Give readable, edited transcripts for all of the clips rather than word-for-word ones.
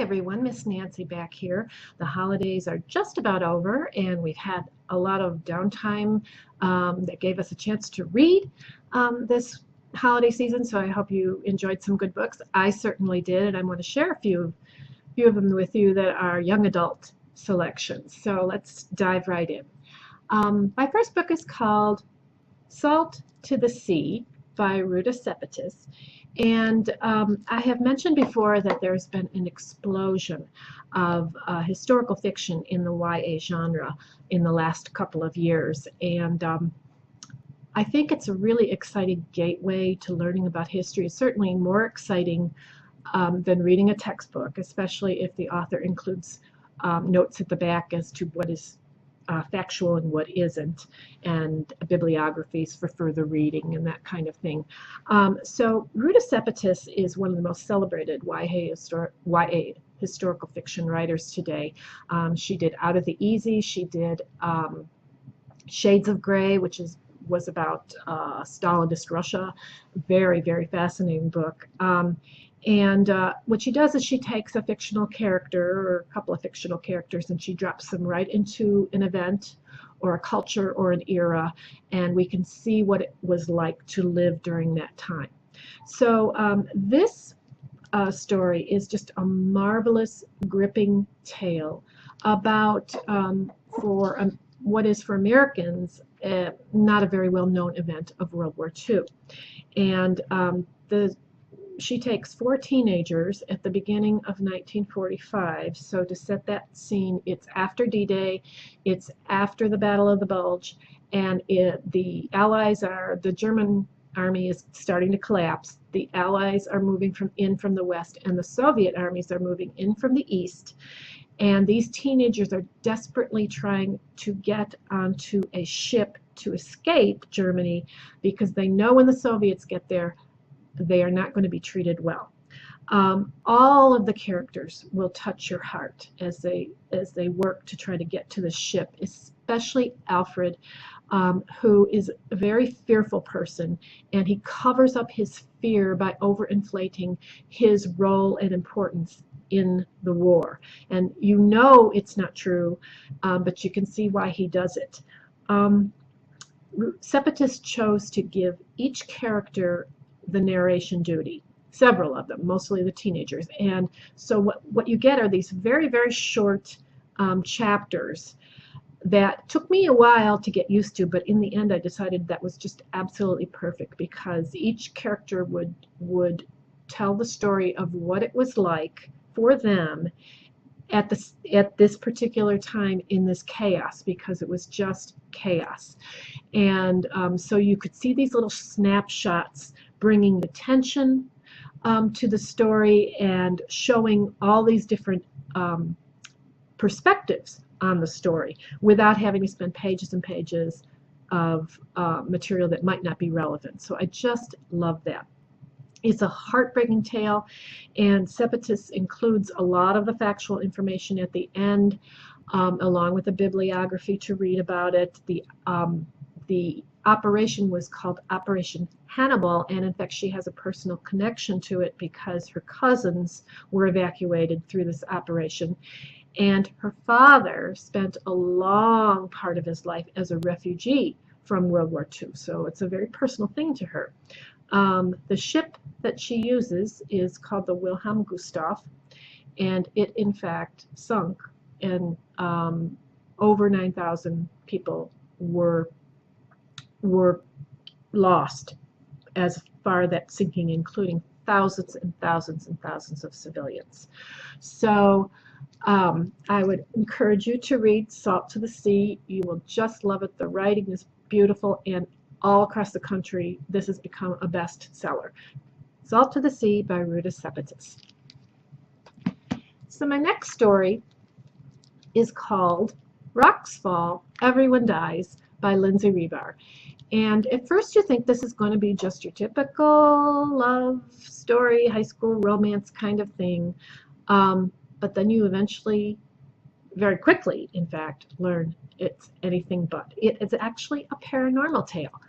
everyone, Miss Nancy back here. The holidays are just about over and we've had a lot of downtime that gave us a chance to read this holiday season, so I hope you enjoyed some good books. I certainly did, and I'm going to share a few of them with you that are young adult selections. So let's dive right in. My first book is called Salt to the Sea by Ruta Sepetys. And I have mentioned before that there's been an explosion of historical fiction in the YA genre in the last couple of years. And I think it's a really exciting gateway to learning about history. It's certainly more exciting than reading a textbook, especially if the author includes notes at the back as to what is factual and what isn't, and bibliographies for further reading and that kind of thing. So Ruta Sepetys is one of the most celebrated YA historical fiction writers today. She did Out of the Easy, she did Shades of Grey, which was about Stalinist Russia. Very, very fascinating book. And what she does is she takes a fictional character or a couple of fictional characters and she drops them right into an event or a culture or an era, and we can see what it was like to live during that time. So this story is just a marvelous, gripping tale about, what is for Americans not a very well-known event of World War II. And she takes 4 teenagers at the beginning of 1945. So to set that scene, it's after D-Day, it's after the Battle of the Bulge, and the German army is starting to collapse. The Allies are moving from the west, and the Soviet armies are moving in from the east. And these teenagers are desperately trying to get onto a ship to escape Germany because they know when the Soviets get there, they are not going to be treated well. All of the characters will touch your heart as they work to try to get to the ship, especially Alfred, who is a very fearful person, and he covers up his fear by overinflating his role and importance in the war. And you know it's not true, but you can see why he does it. Sepetys chose to give each character the narration duty, several of them, mostly the teenagers. And so what you get are these very, very short chapters that took me a while to get used to, but in the end I decided that was just absolutely perfect, because each character would tell the story of what it was like for them at this particular time in this chaos, because it was just chaos. And so you could see these little snapshots bringing the tension to the story and showing all these different perspectives on the story without having to spend pages and pages of material that might not be relevant. So I just love that. It's a heartbreaking tale, and Sepetys includes a lot of the factual information at the end, along with a bibliography to read about it. The operation was called Operation Hannibal, and in fact she has a personal connection to it because her cousins were evacuated through this operation, and her father spent a long part of his life as a refugee from World War II, so it's a very personal thing to her. The ship that she uses is called the Wilhelm Gustave, and it in fact sunk, and over 9,000 people were lost as far as that sinking, including thousands and thousands and thousands of civilians. So I would encourage you to read Salt to the Sea. You will just love it. The writing is beautiful, and all across the country this has become a bestseller. Salt to the Sea by Ruta Sepetys. So my next story is called Rocksfall, Everyone Dies by Lindsay Rebar. And at first you think this is going to be just your typical love story, high school romance kind of thing, but then you eventually, very quickly in fact, learn it's anything but. It's actually a paranormal tale,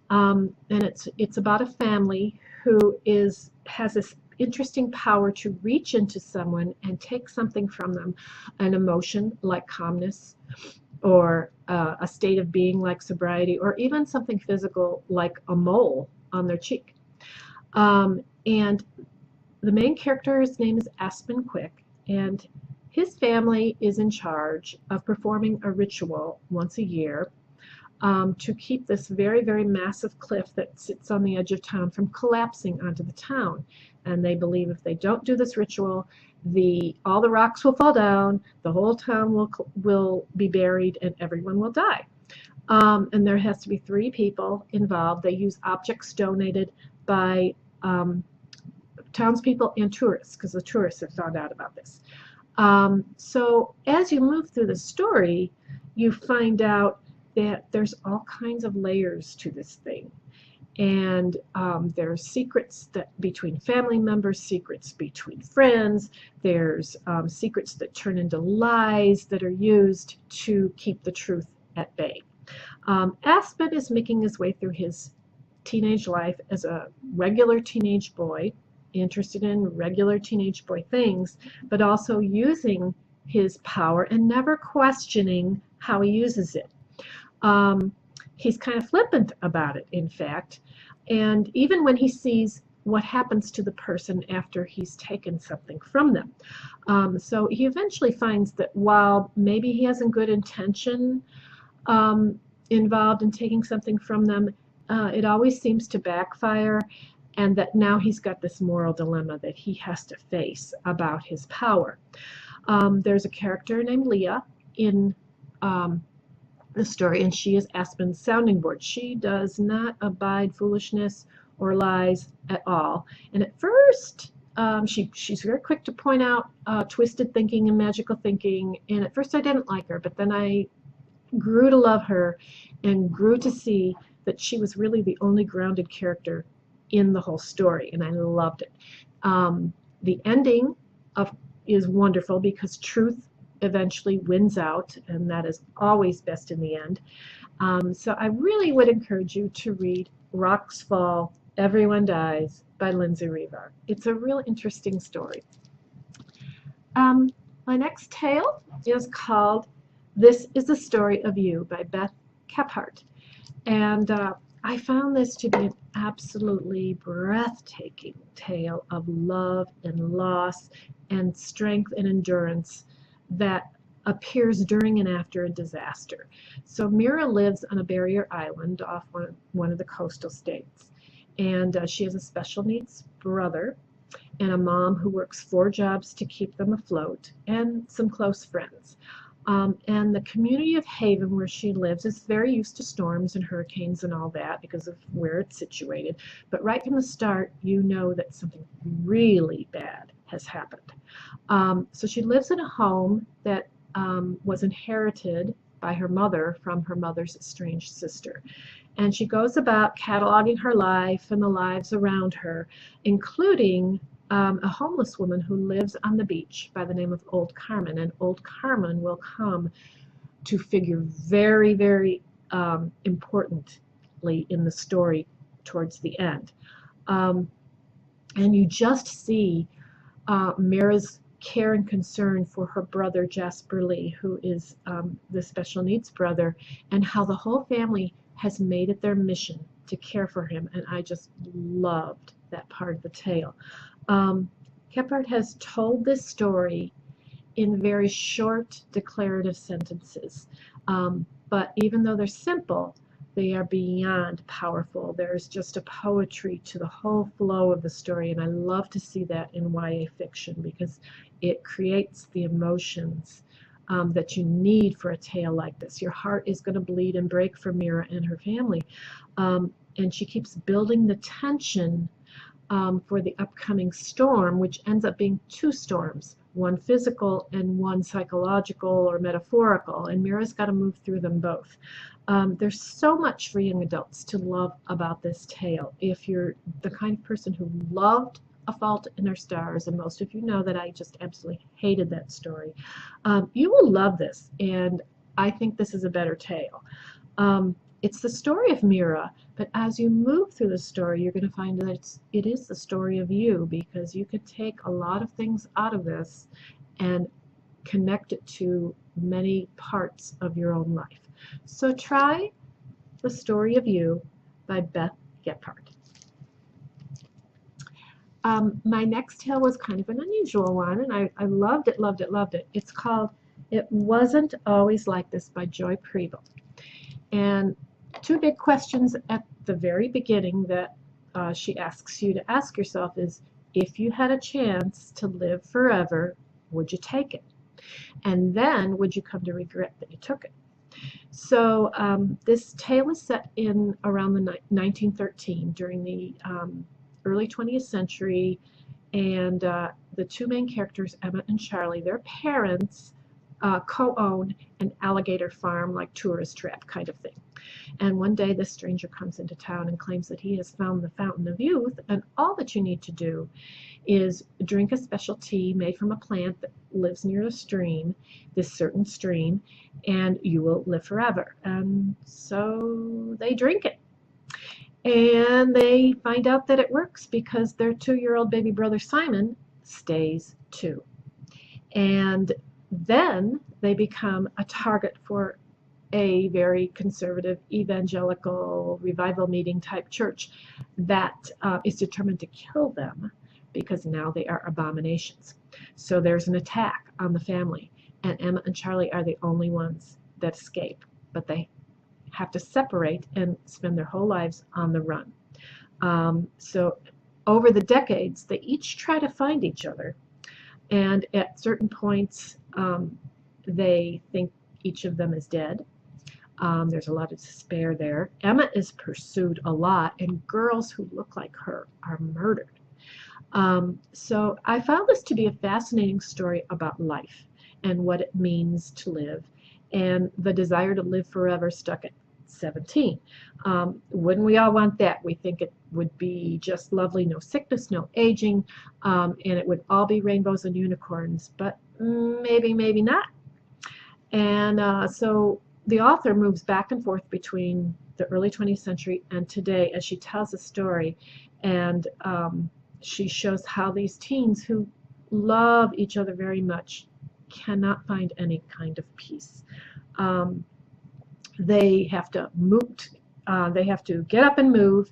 and it's about a family who has this interesting power to reach into someone and take something from them, an emotion like calmness, or a state of being like sobriety, or even something physical like a mole on their cheek. And the main character's name is Aspen Quick, and his family is in charge of performing a ritual once a year to keep this very, very massive cliff that sits on the edge of town from collapsing onto the town. And they believe if they don't do this ritual, all the rocks will fall down, the whole town will be buried, and everyone will die. And there has to be 3 people involved. They use objects donated by townspeople and tourists, because the tourists have found out about this. So as you move through the story, you find out that there's all kinds of layers to this thing. And there's secrets between family members, secrets between friends, there's secrets that turn into lies that are used to keep the truth at bay. Aspen is making his way through his teenage life as a regular teenage boy, interested in regular teenage boy things, but also using his power and never questioning how he uses it. He's kind of flippant about it, in fact, and even when he sees what happens to the person after he's taken something from them. So he eventually finds that while maybe he has a good intention involved in taking something from them, it always seems to backfire, and that now he's got this moral dilemma that he has to face about his power. There's a character named Leah in the story, and she is Aspen's sounding board. She does not abide foolishness or lies at all. And at first, she's very quick to point out twisted thinking and magical thinking. And at first I didn't like her, but then I grew to love her and grew to see that she was really the only grounded character in the whole story, and I loved it. The ending is wonderful because truth eventually wins out, and that is always best in the end. So I really would encourage you to read Rocksfall, Everyone Dies by Lindsay Revar. It's a real interesting story. My next tale is called This is the Story of You by Beth Kephart. And I found this to be an absolutely breathtaking tale of love and loss and strength and endurance that appears during and after a disaster. So Mira lives on a barrier island off one of the coastal states, and she has a special needs brother and a mom who works 4 jobs to keep them afloat, and some close friends. And the community of Haven, where she lives, is very used to storms and hurricanes and all that because of where it's situated. But right from the start, you know that something really bad has happened. So she lives in a home that was inherited by her mother from her mother's estranged sister. And she goes about cataloging her life and the lives around her, including a homeless woman who lives on the beach by the name of Old Carmen. And Old Carmen will come to figure very, very importantly in the story towards the end. And you just see Mira's care and concern for her brother Jasper Lee, who is the special needs brother, and how the whole family has made it their mission to care for him. And I just loved that part of the tale. Kephart has told this story in very short declarative sentences, but even though they're simple, they are beyond powerful. There's just a poetry to the whole flow of the story, and I love to see that in YA fiction because it creates the emotions that you need for a tale like this. Your heart is going to bleed and break for Mira and her family, and she keeps building the tension for the upcoming storm, which ends up being 2 storms, one physical and one psychological or metaphorical, and Mira's got to move through them both. There's so much for young adults to love about this tale. If you're the kind of person who loved A Fault in Our Stars, and most of you know that I just absolutely hated that story, you will love this, and I think this is a better tale. it's the story of Mira, but as you move through the story, you're going to find that it is the story of you, because you could take a lot of things out of this and connect it to many parts of your own life. So try The Story of You by Beth Gephardt. My next tale was kind of an unusual one, and I loved it, loved it, loved it. It's called It Wasn't Always Like This by Joy Preble. And two big questions at the very beginning that she asks you to ask yourself is, if you had a chance to live forever, would you take it? And then, would you come to regret that you took it? So this tale is set in around the 1913, during the early 20th century, and the two main characters, Emma and Charlie, their parents co-own an alligator farm, like tourist trap kind of thing. And one day this stranger comes into town and claims that he has found the fountain of youth, and all that you need to do is drink a special tea made from a plant that lives near a stream, this certain stream, and you will live forever. And so they drink it. And they find out that it works, because their 2-year-old baby brother Simon stays too. And then they become a target for a very conservative evangelical revival meeting type church that is determined to kill them, because now they are abominations. So there's an attack on the family, and Emma and Charlie are the only ones that escape, but they have to separate and spend their whole lives on the run. So over the decades, they each try to find each other, and at certain points they think each of them is dead. There's a lot of despair there. Emma is pursued a lot, and girls who look like her are murdered. So I found this to be a fascinating story about life and what it means to live, and the desire to live forever stuck at 17. Wouldn't we all want that? We think it would be just lovely, no sickness, no aging, and it would all be rainbows and unicorns, but maybe, maybe not. And so the author moves back and forth between the early 20th century and today as she tells a story, and she shows how these teens who love each other very much cannot find any kind of peace. They have to move. They have to get up and move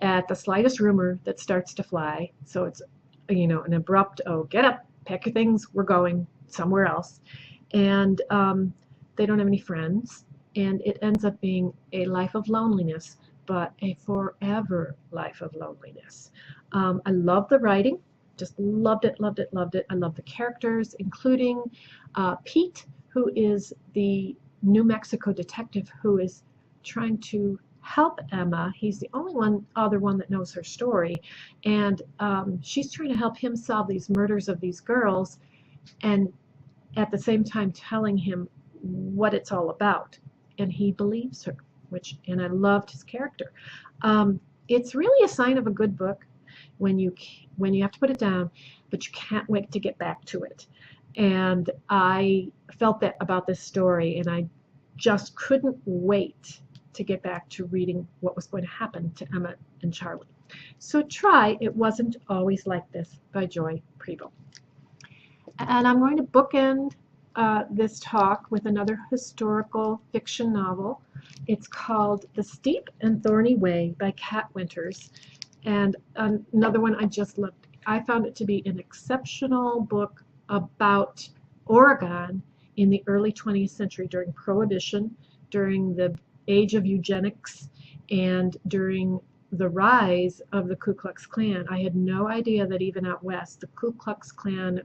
at the slightest rumor that starts to fly. So it's, an abrupt, oh, get up, pack your things, we're going somewhere else. And they don't have any friends, and it ends up being a life of loneliness, but a forever life of loneliness. I love the writing, just loved it, loved it, loved it. I love the characters, including Pete, who is the New Mexico detective who is trying to help Emma. He's the only other one that knows her story, and she's trying to help him solve these murders of these girls, and at the same time telling him what it's all about, and he believes her, and I loved his character. It's really a sign of a good book when you have to put it down, but you can't wait to get back to it. And I felt that about this story, and I just couldn't wait to get back to reading what was going to happen to Emma and Charlie. So try It Wasn't Always Like This by Joy Preble. And I'm going to bookend this talk with another historical fiction novel. It's called The Steep and Thorny Way by Kat Winters, and another one I just loved. I found it to be an exceptional book about Oregon in the early 20th century, during Prohibition, during the age of eugenics, and during the rise of the Ku Klux Klan. I had no idea that even out west, the Ku Klux Klan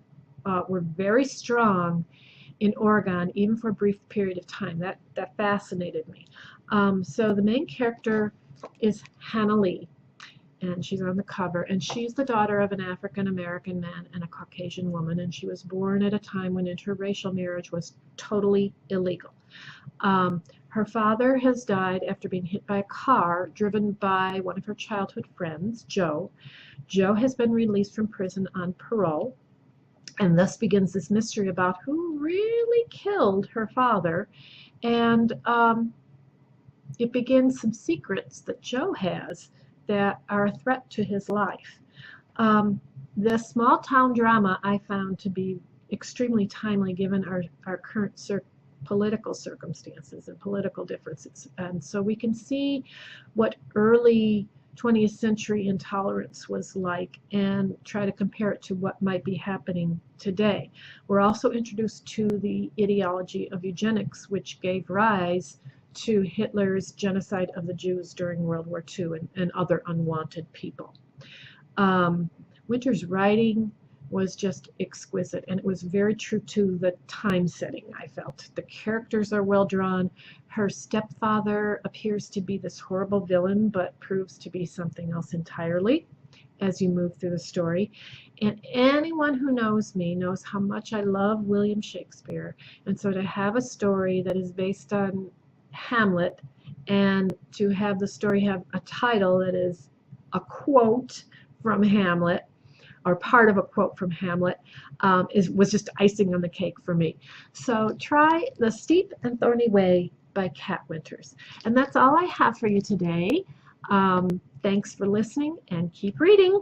were very strong in Oregon, even for a brief period of time. That fascinated me. So the main character is Hannah Lee, and she's on the cover, and she's the daughter of an African-American man and a Caucasian woman, and she was born at a time when interracial marriage was totally illegal. Her father has died after being hit by a car driven by one of her childhood friends, Joe. Joe has been released from prison on parole, and thus begins this mystery about who really killed her father. And it begins some secrets that Joe has that are a threat to his life. Um, the small town drama I found to be extremely timely given our current political circumstances and political differences. And so we can see what early 20th century intolerance was like and try to compare it to what might be happening today. We're also introduced to the ideology of eugenics, which gave rise to Hitler's genocide of the Jews during World War II and other unwanted people. Um, Winter's writing was just exquisite, and it was very true to the time setting, I felt. The characters are well drawn. Her stepfather appears to be this horrible villain, but proves to be something else entirely as you move through the story. And anyone who knows me knows how much I love William Shakespeare. And so to have a story that is based on Hamlet and to have the story have a title that is a quote from Hamlet or part of a quote from Hamlet was just icing on the cake for me. So try The Steep and Thorny Way by Kat Winters. And that's all I have for you today. Thanks for listening and keep reading.